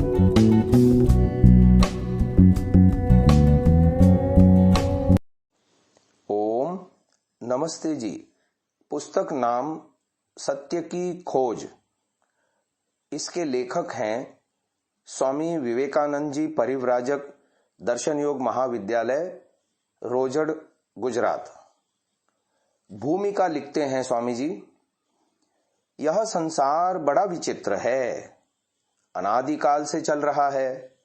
ओम नमस्ते जी। पुस्तक नाम सत्य की खोज। इसके लेखक हैं स्वामी विवेकानंद जी, परिव्राजक, दर्शन योग महाविद्यालय, रोजड़, गुजरात। भूमिका लिखते हैं स्वामी जी, यह संसार बड़ा विचित्र है, अनादिकाल से चल रहा है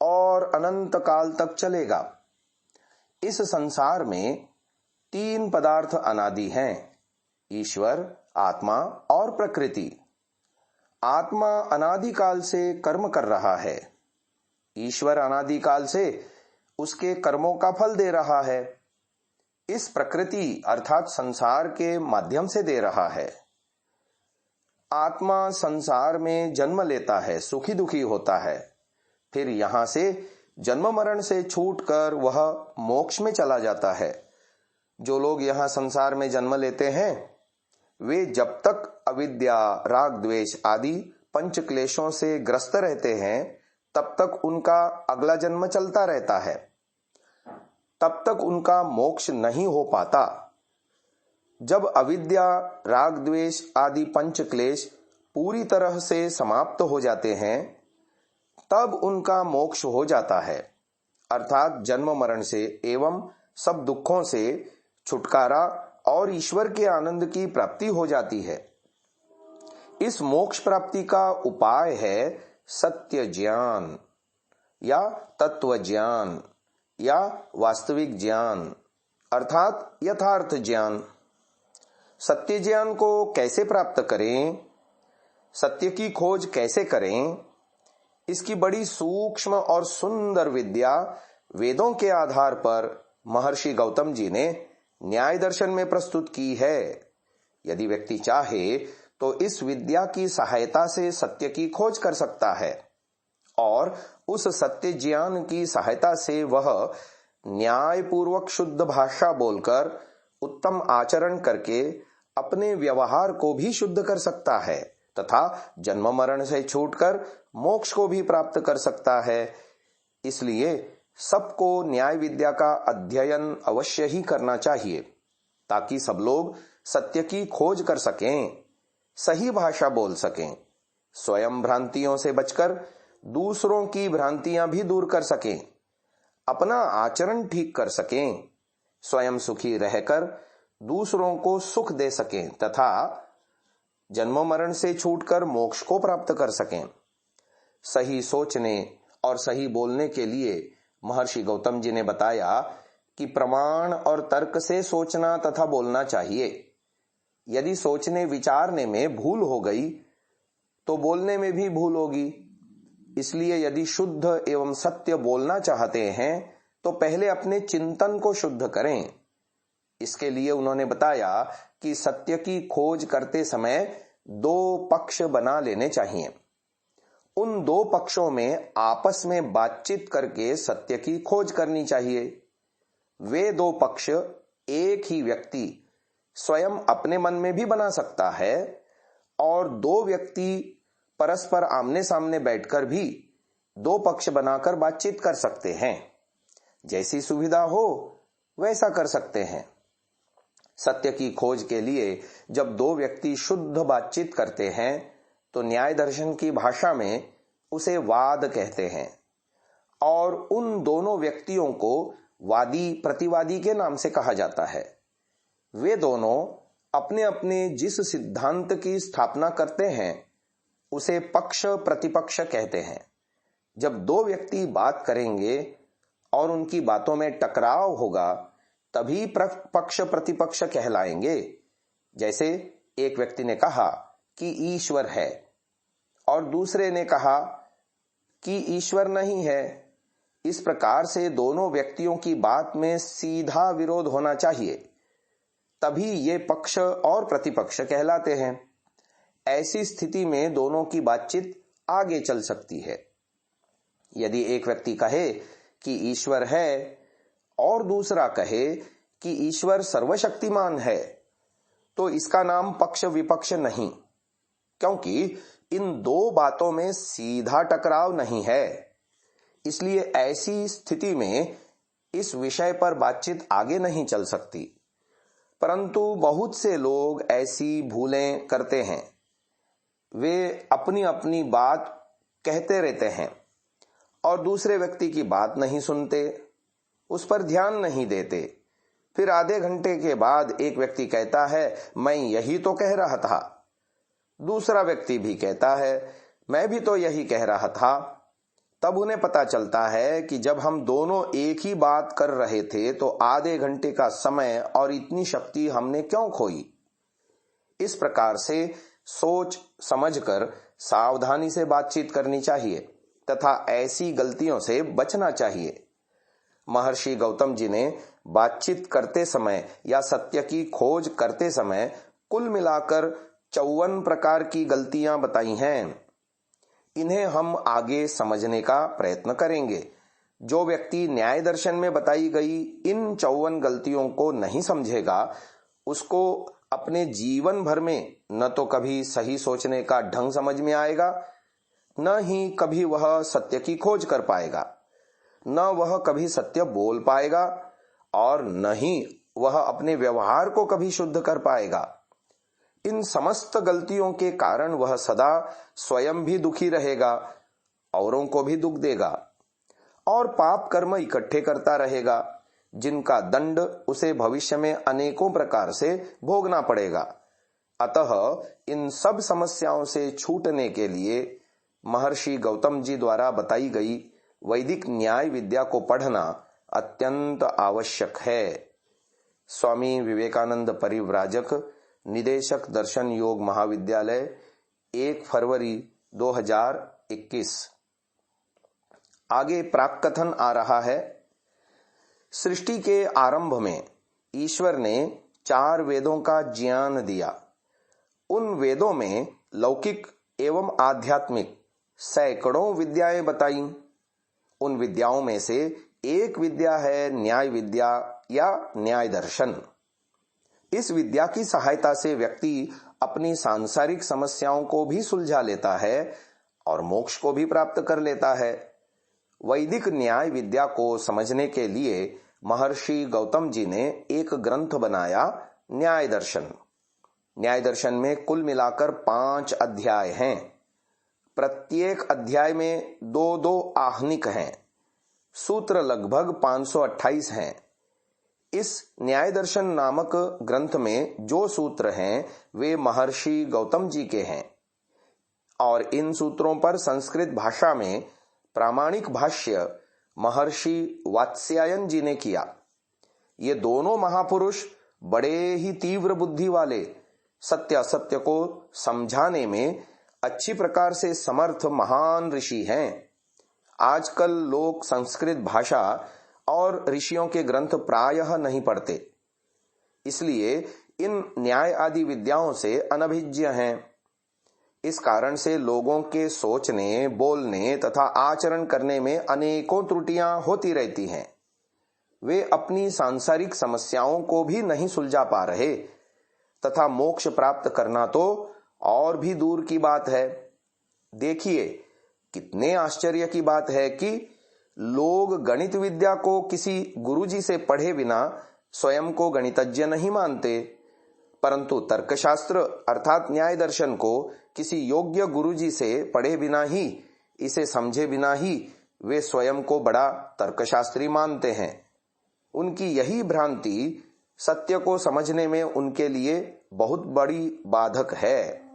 और अनंत काल तक चलेगा। इस संसार में 3 पदार्थ अनादि हैं, ईश्वर, आत्मा और प्रकृति। आत्मा अनादिकाल से कर्म कर रहा है, ईश्वर अनादिकाल से उसके कर्मों का फल दे रहा है, इस प्रकृति अर्थात संसार के माध्यम से दे रहा है। आत्मा संसार में जन्म लेता है, सुखी दुखी होता है, फिर यहां से जन्म मरण से छूटकर वह मोक्ष में चला जाता है। जो लोग यहां संसार में जन्म लेते हैं वे जब तक अविद्या, राग, द्वेष आदि पंच क्लेशों से ग्रस्त रहते हैं तब तक उनका अगला जन्म चलता रहता है, तब तक उनका मोक्ष नहीं हो पाता। जब अविद्या, राग, द्वेष आदि पंच क्लेश पूरी तरह से समाप्त हो जाते हैं तब उनका मोक्ष हो जाता है, अर्थात जन्म मरण से एवं सब दुखों से छुटकारा और ईश्वर के आनंद की प्राप्ति हो जाती है। इस मोक्ष प्राप्ति का उपाय है सत्य ज्ञान या तत्व ज्ञान या वास्तविक ज्ञान अर्थात यथार्थ ज्ञान। सत्य ज्ञान को कैसे प्राप्त करें, सत्य की खोज कैसे करें, इसकी बड़ी सूक्ष्म और सुंदर विद्या वेदों के आधार पर महर्षि गौतम जी ने न्याय दर्शन में प्रस्तुत की है। यदि व्यक्ति चाहे तो इस विद्या की सहायता से सत्य की खोज कर सकता है और उस सत्य ज्ञान की सहायता से वह न्याय पूर्वक शुद्ध भाषा बोलकर उत्तम आचरण करके अपने व्यवहार को भी शुद्ध कर सकता है तथा जन्म मरण से छूटकर मोक्ष को भी प्राप्त कर सकता है। इसलिए सबको न्याय विद्या का अध्ययन अवश्य ही करना चाहिए ताकि सब लोग सत्य की खोज कर सकें, सही भाषा बोल सकें, स्वयं भ्रांतियों से बचकर दूसरों की भ्रांतियां भी दूर कर सकें, अपना आचरण ठीक कर सकें, स्वयं सुखी रहकर दूसरों को सुख दे सकें तथा जन्म मरण से छूटकर मोक्ष को प्राप्त कर सकें। सही सोचने और सही बोलने के लिए महर्षि गौतम जी ने बताया कि प्रमाण और तर्क से सोचना तथा बोलना चाहिए। यदि सोचने विचारने में भूल हो गई तो बोलने में भी भूल होगी। इसलिए यदि शुद्ध एवं सत्य बोलना चाहते हैं तो पहले अपने चिंतन को शुद्ध करें। इसके लिए उन्होंने बताया कि सत्य की खोज करते समय 2 पक्ष बना लेने चाहिए। उन 2 पक्षों में आपस में बातचीत करके सत्य की खोज करनी चाहिए। वे 2 पक्ष एक ही व्यक्ति स्वयं अपने मन में भी बना सकता है और 2 व्यक्ति परस्पर आमने सामने बैठकर भी 2 पक्ष बनाकर बातचीत कर सकते हैं। जैसी सुविधा हो वैसा कर सकते हैं। सत्य की खोज के लिए जब 2 व्यक्ति शुद्ध बातचीत करते हैं तो न्याय दर्शन की भाषा में उसे वाद कहते हैं और उन दोनों व्यक्तियों को वादी प्रतिवादी के नाम से कहा जाता है। वे दोनों अपने अपने जिस सिद्धांत की स्थापना करते हैं उसे पक्ष प्रतिपक्ष कहते हैं। जब 2 व्यक्ति बात करेंगे और उनकी बातों में टकराव होगा तभी पक्ष प्रतिपक्ष कहलाएंगे। जैसे एक व्यक्ति ने कहा कि ईश्वर है और दूसरे ने कहा कि ईश्वर नहीं है। इस प्रकार से दोनों व्यक्तियों की बात में सीधा विरोध होना चाहिए, तभी ये पक्ष और प्रतिपक्ष कहलाते हैं। ऐसी स्थिति में दोनों की बातचीत आगे चल सकती है। यदि एक व्यक्ति कहे कि ईश्वर है और दूसरा कहे कि ईश्वर सर्वशक्तिमान है तो इसका नाम पक्ष विपक्ष नहीं, क्योंकि इन दो बातों में सीधा टकराव नहीं है। इसलिए ऐसी स्थिति में इस विषय पर बातचीत आगे नहीं चल सकती। परंतु बहुत से लोग ऐसी भूलें करते हैं। वे अपनी अपनी बात कहते रहते हैं और दूसरे व्यक्ति की बात नहीं सुनते, उस पर ध्यान नहीं देते। फिर आधे घंटे के बाद एक व्यक्ति कहता है, मैं यही तो कह रहा था। दूसरा व्यक्ति भी कहता है, मैं भी तो यही कह रहा था। तब उन्हें पता चलता है कि जब हम दोनों एक ही बात कर रहे थे तो आधे घंटे का समय और इतनी शक्ति हमने क्यों खोई। इस प्रकार से सोच समझकर सावधानी से बातचीत करनी चाहिए तथा ऐसी गलतियों से बचना चाहिए। महर्षि गौतम जी ने बातचीत करते समय या सत्य की खोज करते समय कुल मिलाकर 54 प्रकार की गलतियां बताई हैं। इन्हें हम आगे समझने का प्रयत्न करेंगे। जो व्यक्ति न्याय दर्शन में बताई गई इन 54 गलतियों को नहीं समझेगा, उसको अपने जीवन भर में न तो कभी सही सोचने का ढंग समझ में आएगा, न ही कभी वह सत्य की खोज कर पाएगा, न वह कभी सत्य बोल पाएगा और न ही वह अपने व्यवहार को कभी शुद्ध कर पाएगा। इन समस्त गलतियों के कारण वह सदा स्वयं भी दुखी रहेगा, औरों को भी दुख देगा और पाप कर्म इकट्ठे करता रहेगा, जिनका दंड उसे भविष्य में अनेकों प्रकार से भोगना पड़ेगा। अतः इन सब समस्याओं से छूटने के लिए महर्षि गौतम जी द्वारा बताई गई वैदिक न्याय विद्या को पढ़ना अत्यंत आवश्यक है। स्वामी विवेकानंद परिव्राजक, निदेशक दर्शन योग महाविद्यालय, 1 फरवरी 2021। आगे प्राक कथन आ रहा है। सृष्टि के आरंभ में ईश्वर ने 4 वेदों का ज्ञान दिया। उन वेदों में लौकिक एवं आध्यात्मिक सैकड़ों विद्याएं बताई। उन विद्याओं में से एक विद्या है न्याय विद्या या न्याय दर्शन। इस विद्या की सहायता से व्यक्ति अपनी सांसारिक समस्याओं को भी सुलझा लेता है और मोक्ष को भी प्राप्त कर लेता है। वैदिक न्याय विद्या को समझने के लिए महर्षि गौतम जी ने एक ग्रंथ बनाया, न्याय दर्शन। न्याय दर्शन में कुल मिलाकर 5 अध्याय हैं। प्रत्येक अध्याय में 2-2 आहनिक हैं। सूत्र लगभग 528 हैं। इस न्याय दर्शन नामक ग्रंथ में जो सूत्र हैं वे महर्षि गौतम जी के हैं और इन सूत्रों पर संस्कृत भाषा में प्रामाणिक भाष्य महर्षि वात्स्यायन जी ने किया। ये दोनों महापुरुष बड़े ही तीव्र बुद्धि वाले, सत्य असत्य को समझाने में अच्छी प्रकार से समर्थ महान ऋषि हैं। आजकल लोग संस्कृत भाषा और ऋषियों के ग्रंथ प्रायः नहीं पढ़ते, इसलिए इन न्याय आदि विद्याओं से अनभिज्ञ हैं। इस कारण से लोगों के सोचने, बोलने तथा आचरण करने में अनेकों त्रुटियां होती रहती हैं। वे अपनी सांसारिक समस्याओं को भी नहीं सुलझा पा रहे तथा मोक्ष प्राप्त करना तो और भी दूर की बात है। देखिए, कितने आश्चर्य की बात है कि लोग गणित विद्या को किसी गुरुजी से पढ़े बिना स्वयं को गणितज्ञ नहीं मानते, परंतु तर्कशास्त्र अर्थात न्याय दर्शन को किसी योग्य गुरुजी से पढ़े बिना ही, इसे समझे बिना ही वे स्वयं को बड़ा तर्कशास्त्री मानते हैं। उनकी यही भ्रांति सत्य को समझने में उनके लिए बहुत बड़ी बाधक है।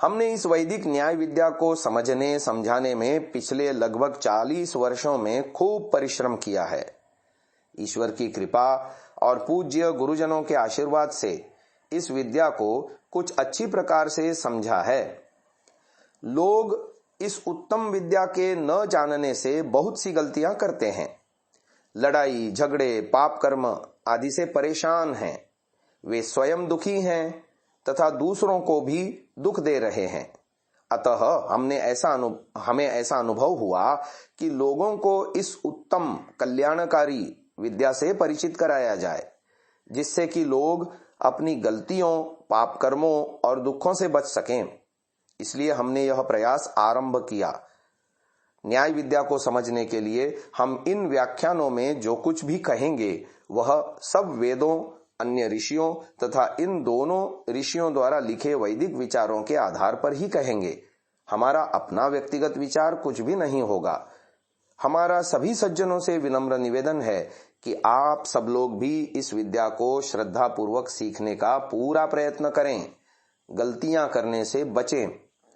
हमने इस वैदिक न्याय विद्या को समझने समझाने में पिछले लगभग 40 वर्षों में खूब परिश्रम किया है। ईश्वर की कृपा और पूज्य गुरुजनों के आशीर्वाद से इस विद्या को कुछ अच्छी प्रकार से समझा है। लोग इस उत्तम विद्या के न जानने से बहुत सी गलतियां करते हैं। लड़ाई झगड़े, पाप कर्म आदि से परेशान हैं। वे स्वयं दुखी हैं तथा दूसरों को भी दुख दे रहे हैं। अतः हमें ऐसा अनुभव हुआ कि लोगों को इस उत्तम कल्याणकारी विद्या से परिचित कराया जाए, जिससे कि लोग अपनी गलतियों, पाप कर्मों और दुखों से बच सकें। इसलिए हमने यह प्रयास आरंभ किया। न्याय विद्या को समझने के लिए हम इन व्याख्यानों में जो कुछ भी कहेंगे वह सब वेदों, अन्य ऋषियों तथा इन दोनों ऋषियों द्वारा लिखे वैदिक विचारों के आधार पर ही कहेंगे। हमारा अपना व्यक्तिगत विचार कुछ भी नहीं होगा। हमारा सभी सज्जनों से विनम्र निवेदन है कि आप सब लोग भी इस विद्या को श्रद्धा पूर्वक सीखने का पूरा प्रयत्न करें, गलतियां करने से बचें,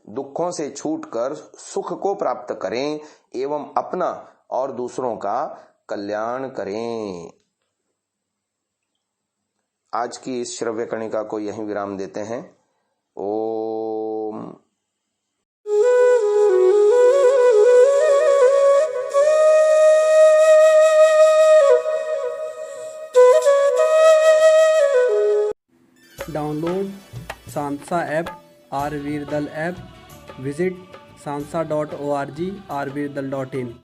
दुखों से छूटकर सुख को प्राप्त करें एवं अपना और दूसरों का कल्याण करें। आज की इस श्रव्य कणिका को यहीं विराम देते हैं। ओम। डाउनलोड सांसा ऐप, आरवीरदल ऐप, विजिट sansa.org, rvirdal.in।